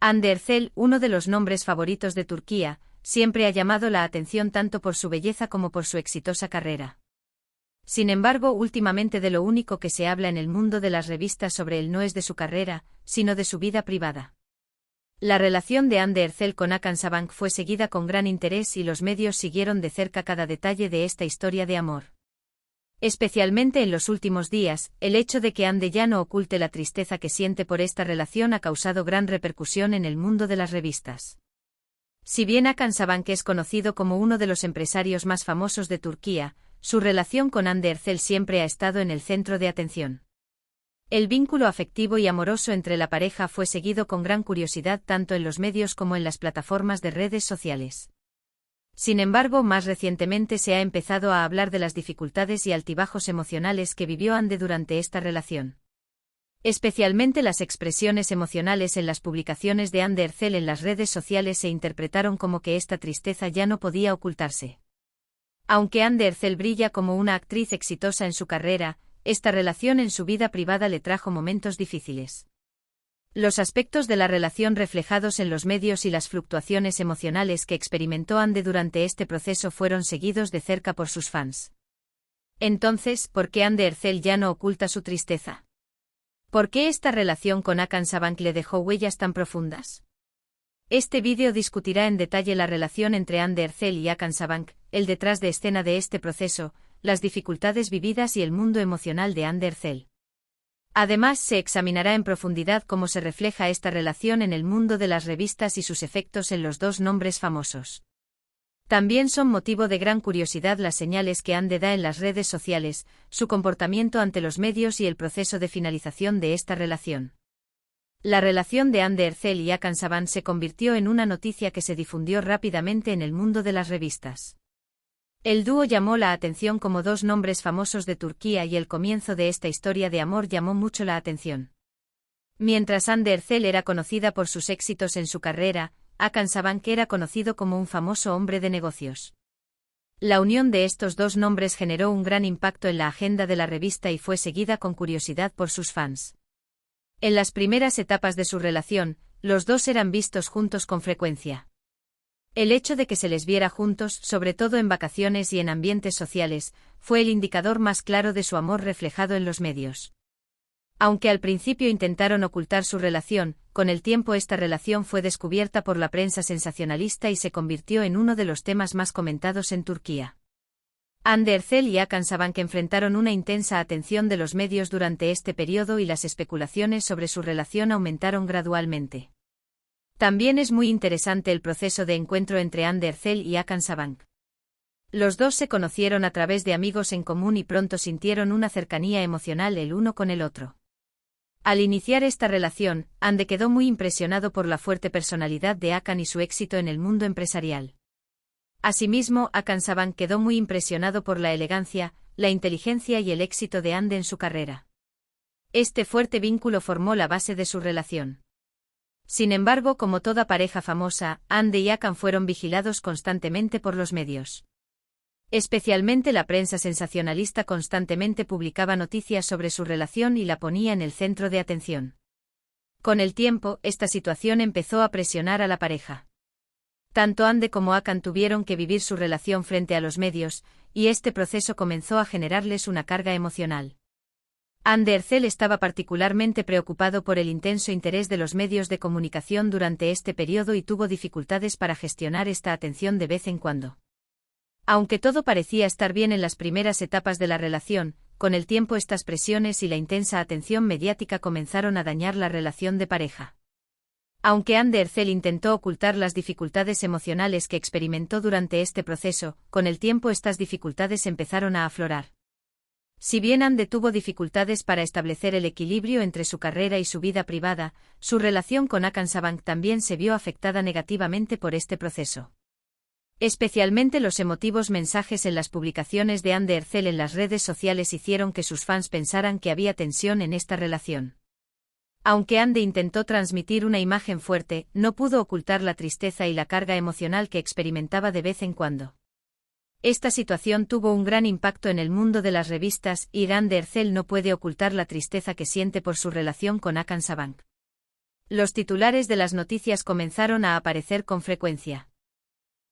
Hande Erçel, uno de los nombres favoritos de Turquía, siempre ha llamado la atención tanto por su belleza como por su exitosa carrera. Sin embargo, últimamente de lo único que se habla en el mundo de las revistas sobre él no es de su carrera, sino de su vida privada. La relación de Hande Erçel con Hakan Sabancı fue seguida con gran interés y los medios siguieron de cerca cada detalle de esta historia de amor. Especialmente en los últimos días, el hecho de que Hande ya no oculte la tristeza que siente por esta relación ha causado gran repercusión en el mundo de las revistas. Si bien Hakan Sabancı es conocido como uno de los empresarios más famosos de Turquía, su relación con Hande Erçel siempre ha estado en el centro de atención. El vínculo afectivo y amoroso entre la pareja fue seguido con gran curiosidad tanto en los medios como en las plataformas de redes sociales. Sin embargo, más recientemente se ha empezado a hablar de las dificultades y altibajos emocionales que vivió Hande durante esta relación. Especialmente las expresiones emocionales en las publicaciones de Hande Erçel en las redes sociales se interpretaron como que esta tristeza ya no podía ocultarse. Aunque Hande Erçel brilla como una actriz exitosa en su carrera, esta relación en su vida privada le trajo momentos difíciles. Los aspectos de la relación reflejados en los medios y las fluctuaciones emocionales que experimentó Hande durante este proceso fueron seguidos de cerca por sus fans. Entonces, ¿por qué Hande Erçel ya no oculta su tristeza? ¿Por qué esta relación con Hakan Sabancı le dejó huellas tan profundas? Este vídeo discutirá en detalle la relación entre Hande Erçel y Hakan Sabancı, el detrás de escena de este proceso, las dificultades vividas y el mundo emocional de Hande Erçel. Además, se examinará en profundidad cómo se refleja esta relación en el mundo de las revistas y sus efectos en los dos nombres famosos. También son motivo de gran curiosidad las señales que Hande da en las redes sociales, su comportamiento ante los medios y el proceso de finalización de esta relación. La relación de Hande Erçel y Hakan Sabancı se convirtió en una noticia que se difundió rápidamente en el mundo de las revistas. El dúo llamó la atención como dos nombres famosos de Turquía y el comienzo de esta historia de amor llamó mucho la atención. Mientras Hande Erçel era conocida por sus éxitos en su carrera, Hakan Sabancı era conocido como un famoso hombre de negocios. La unión de estos dos nombres generó un gran impacto en la agenda de la revista y fue seguida con curiosidad por sus fans. En las primeras etapas de su relación, los dos eran vistos juntos con frecuencia. El hecho de que se les viera juntos, sobre todo en vacaciones y en ambientes sociales, fue el indicador más claro de su amor reflejado en los medios. Aunque al principio intentaron ocultar su relación, con el tiempo esta relación fue descubierta por la prensa sensacionalista y se convirtió en uno de los temas más comentados en Turquía. Hande Erçel y Hakan Sabancı enfrentaron una intensa atención de los medios durante este periodo y las especulaciones sobre su relación aumentaron gradualmente. También es muy interesante el proceso de encuentro entre Hande Erçel y Hakan Sabancı. Los dos se conocieron a través de amigos en común y pronto sintieron una cercanía emocional el uno con el otro. Al iniciar esta relación, Hande quedó muy impresionado por la fuerte personalidad de Hakan y su éxito en el mundo empresarial. Asimismo, Hakan Sabancı quedó muy impresionado por la elegancia, la inteligencia y el éxito de Hande en su carrera. Este fuerte vínculo formó la base de su relación. Sin embargo, como toda pareja famosa, Hande y Hakan fueron vigilados constantemente por los medios. Especialmente la prensa sensacionalista constantemente publicaba noticias sobre su relación y la ponía en el centro de atención. Con el tiempo, esta situación empezó a presionar a la pareja. Tanto Hande como Hakan tuvieron que vivir su relación frente a los medios, y este proceso comenzó a generarles una carga emocional. Hande Erçel estaba particularmente preocupado por el intenso interés de los medios de comunicación durante este periodo y tuvo dificultades para gestionar esta atención de vez en cuando. Aunque todo parecía estar bien en las primeras etapas de la relación, con el tiempo estas presiones y la intensa atención mediática comenzaron a dañar la relación de pareja. Aunque Hande Erçel intentó ocultar las dificultades emocionales que experimentó durante este proceso, con el tiempo estas dificultades empezaron a aflorar. Si bien Hande tuvo dificultades para establecer el equilibrio entre su carrera y su vida privada, su relación con Hakan Sabancı también se vio afectada negativamente por este proceso. Especialmente los emotivos mensajes en las publicaciones de Hande Erçel en las redes sociales hicieron que sus fans pensaran que había tensión en esta relación. Aunque Hande intentó transmitir una imagen fuerte, no pudo ocultar la tristeza y la carga emocional que experimentaba de vez en cuando. Esta situación tuvo un gran impacto en el mundo de las revistas y Hande Erçel no puede ocultar la tristeza que siente por su relación con Hakan Sabancı. Los titulares de las noticias comenzaron a aparecer con frecuencia.